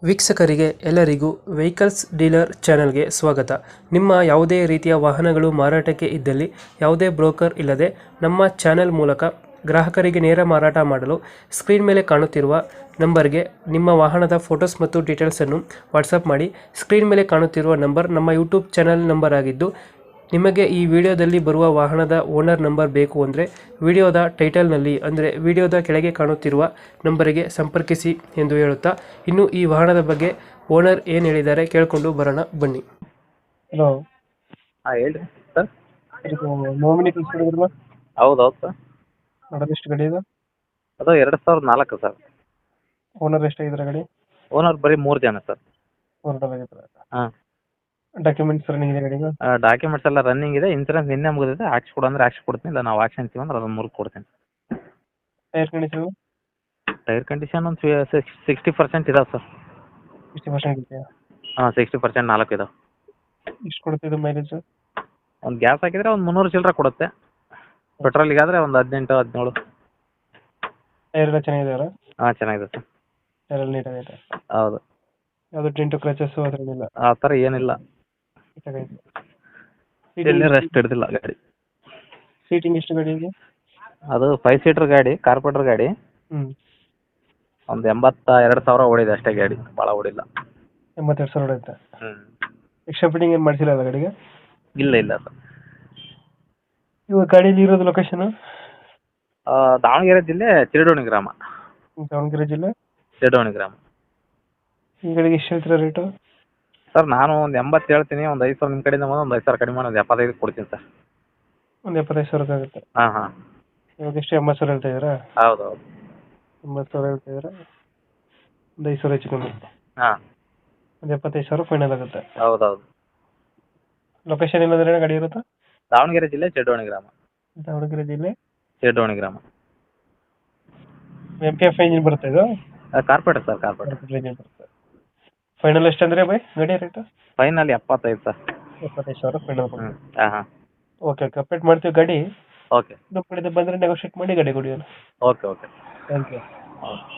ವೀಕ್ಷಕರಿಗೆ ಎಲ್ಲರಿಗೂ vehicles dealer ಚಾನೆಲ್ಗೆ ಸ್ವಾಗತ. ನಿಮ್ಮ ಯಾವುದೇ ರೀತಿಯ ವಾಹನಗಳು ಮಾರಾಟಕ್ಕೆ ಇದ್ದಲ್ಲಿ ಯಾವುದೇ ಬ್ರೋಕರ್ ಇಲ್ಲದೆ ನಮ್ಮ ಚಾನೆಲ್ ಮೂಲಕ ಗ್ರಾಹಕರಿಗೆ ನೇರ ಮಾರಾಟ ಮಾಡಲು ಸ್ಕ್ರೀನ್ ಮೇಲೆ ಕಾಣುತ್ತಿರುವ ನಂಬರ್ಗೆ ನಿಮ್ಮ ವಾಹನದ ಫೋಟೋಸ್ ಮತ್ತು ಡೀಟೇಲ್ಸನ್ನು ವಾಟ್ಸಪ್ ಮಾಡಿ. ಸ್ಕ್ರೀನ್ ಮೇಲೆ ಕಾಣುತ್ತಿರುವ ನಂಬರ್ ನಮ್ಮ ಯೂಟ್ಯೂಬ್ ಚಾನೆಲ್ ನಂಬರ್ ಆಗಿದ್ದು, ನಿಮಗೆ ಈ ವಿಡಿಯೋದಲ್ಲಿ ಬರುವ ವಾಹನದ ಓನರ್ ನಂಬರ್ ಬೇಕು ಅಂದರೆ ವಿಡಿಯೋದ ಟೈಟಲ್ನಲ್ಲಿ ಅಂದರೆ ವಿಡಿಯೋದ ಕೆಳಗೆ ಕಾಣುತ್ತಿರುವ ನಂಬರಿಗೆ ಸಂಪರ್ಕಿಸಿ ಎಂದು ಹೇಳುತ್ತಾ, ಇನ್ನು ಈ ವಾಹನದ ಬಗ್ಗೆ ಓನರ್ ಏನು ಹೇಳಿದ್ದಾರೆ ಕೇಳಿಕೊಂಡು ಬರೋಣ ಬನ್ನಿ. ಹಲೋ, ಹಾಂ ಹೇಳ್ರಿ ಸರ್. ಇದು ನೋಮಿನಿ ಕಳಿಸ್ಕೊಡಿದ್ರಲ್ಲ, ಹೌದು ಸರ್. ಮಾಡಲ್ ಎಷ್ಟು ಗಾಡಿ ಇದು? ಅದು 2004 ಸರ್. ಓನರ್ ಎಷ್ಟಾಗಿದ್ದಾರೆ ಗಾಡಿ? ಓನರ್ ಬರೀ 3 ಜನ ಸರ್. ಹಾಂ, ಡಾಕ್ಯುಮೆಂಟ್ಸ್ ರನ್ನಿಂಗ್ ಇದೆ ಗಾಡಿಗೆ? ಡಾಕ್ಯುಮೆಂಟ್ಸ್ ಎಲ್ಲ ರನ್ನಿಂಗ್ ಇದೆ. ಇನ್ಸೂರೆನ್ಸ್ ನಿನ್ನೆ ಮುಗಿದಿದೆ. ಹಾಕ್ಸ್ಕೊಡು ಅಂದ್ರೆ ಹಾಕ್ಸ್ಕೊಡ್ತೀನಿ, ಇಲ್ಲ ನಾವು ಹಾಕ್ಸ್ಕೊಂತೀವಿ ಅಂದ್ರೆ ಅದನ್ನು ಮುರ್ದು ಕೊಡ್ತೀನಿ. Tyre condition? ಟೈರ್ ಕಂಡೀಷನ್ ಒಂದು 60% ಇದಾವೆ ಸರ್. 60% ಇದೆಯಾ? ಹಾಂ, 60% 4 ಇದಾವೆ. ಎಷ್ಟು ಕೊಡುತ್ತೆ ಇದು ಮೈಲೇಜ್? ಒಂದು ಗ್ಯಾಸ್ ಹಾಕಿದರೆ ಒಂದು 300 ಚಿಲ್ಲರೆ ಕೊಡುತ್ತೆ. ಪೆಟ್ರೋಲಿಗಾದರೆ ಒಂದು 18 17. ಟೈರ್ ಎಲ್ಲ ಚೆನ್ನಾಗಿದೆಯಲ್ಲ? ಹಾಂ, ಚೆನ್ನಾಗಿದೆ ಸರ್. ಟೈರ್ ಎಲ್ಲ ನೀಟಾಗಿದೆ? ಹೌದು. ಯಾವುದು ಡೆಂಟು ಕ್ರಚಸ್ಸು ಆ ಥರ ಏನಿಲ್ಲ? ಆ ಥರ ಏನಿಲ್ಲ. ಎಲ್ಲಿ ರೆಸ್ಟ್ ಹಿಡ್ದಿಲ್ಲ ಗಾಡಿ. ಸೀಟಿಂಗ್ ಎಷ್ಟು ಗಾಡಿಗೆ? ಅದು 5 ಸೀಟ್ರ್ ಗಾಡಿ, ಕಾರ್ಪೊರೇಟರ್ ಗಾಡಿ. ಒಂದು 82,000 ಓಡಿದೆ ಅಷ್ಟೇ ಗಾಡಿ, ಭಾಳ ಓಡಿಲ್ಲ. 82,000 ಹೊಡೆಯುತ್ತೆ. ಹ್ಞೂ. ಎಕ್ಸ್ಟ್ರಾ ಫಿಟ್ಟಿಂಗ್ ಏನು ಮಾಡಿಸಿಲ್ಲ ಅಲ್ಲ ಗಾಡಿಗೆ? ಇಲ್ಲ ಇಲ್ಲ ಸರ್. ಇವಾಗ ಗಾಡಿಯಲ್ಲಿ ಇರೋದು ಲೊಕೇಶನ್? ದಾವಣಗೆರೆ ಜಿಲ್ಲೆ ಚಿರಡೋಣಿ ಗ್ರಾಮ. ದಾವಣಗೆರೆ ಜಿಲ್ಲೆ ಚಿರಡೋಣಿ ಗ್ರಾಮ. ಈ ಗಾಡಿಗೆ ಎಷ್ಟು ಹೇಳ್ತೀರಾ ರೇಟು? ಸರ್ ನಾನು ಒಂದು 80 ಹೇಳ್ತೀನಿ. ಒಂದು 5,000 ನಿಮ್ಮ ಕಡೆಯಿಂದ ಬಂದು ಒಂದು 5,000 ಕಡಿಮೆ ಮಾಡಿ ಒಂದು 75 ಕೊಡ್ತೀನಿ ಸರ್. ಒಂದು 75,000 ಆಗುತ್ತೆ. ಹಾಂ ಹಾಂ. ಇವಾಗ ಎಷ್ಟು 80,000 ಹೇಳ್ತಾ ಇದ್ದೀರಾ? ಹೌದು ಹೌದು. 80,000 ಹೇಳ್ತಾ ಇದ್ದೀರಾ, ಒಂದು 5,000 ಹೆಚ್ಚು ಕಮ್ಮಿ. ಹಾಂ, ಒಂದು 75,000 ಫೈನಲ್ ಆಗುತ್ತೆ. ಹೌದು ಹೌದು. ಲೊಕೇಶನ್ ಏನಂದ್ರೆ ಗಾಡಿ ಇರುತ್ತಾ? ದಾವಣಗೆರೆ ಜಿಲ್ಲೆ ಚಿರಡೋಣಿ ಗ್ರಾಮ. ದಾವಣಗೆರೆ ಜಿಲ್ಲೆ ಚಿರಡೋಣಿ ಗ್ರಾಮ. MPF ಇಂಜಿನ್ ಬರುತ್ತೆ ಇದು? Carburettor sir, carburettor. ಇಂಜಿನ್ ಬರುತ್ತೆ. ಫೈನಲ್ ಎಷ್ಟು ಅಂದರೆ ಬೈ ಗಾಡಿ ರೇಟು? Final 75 sir. 75,000 ಫೈನಲ್. ಹಾಂ ಹಾಂ. ಓಕೆ, ಕಂಪ್ಲೀಟ್ ಮಾಡ್ತೀವಿ ಗಾಡಿ. ಓಕೆ. ನಮ್ಮ ಕಡೆಯಿಂದ ಬಂದರೆ ನೆಗೋಷಿಯೇಟ್ ಮಾಡಿ ಗಾಡಿ ಕೊಡಿ. Okay okay. Thank you. Okay.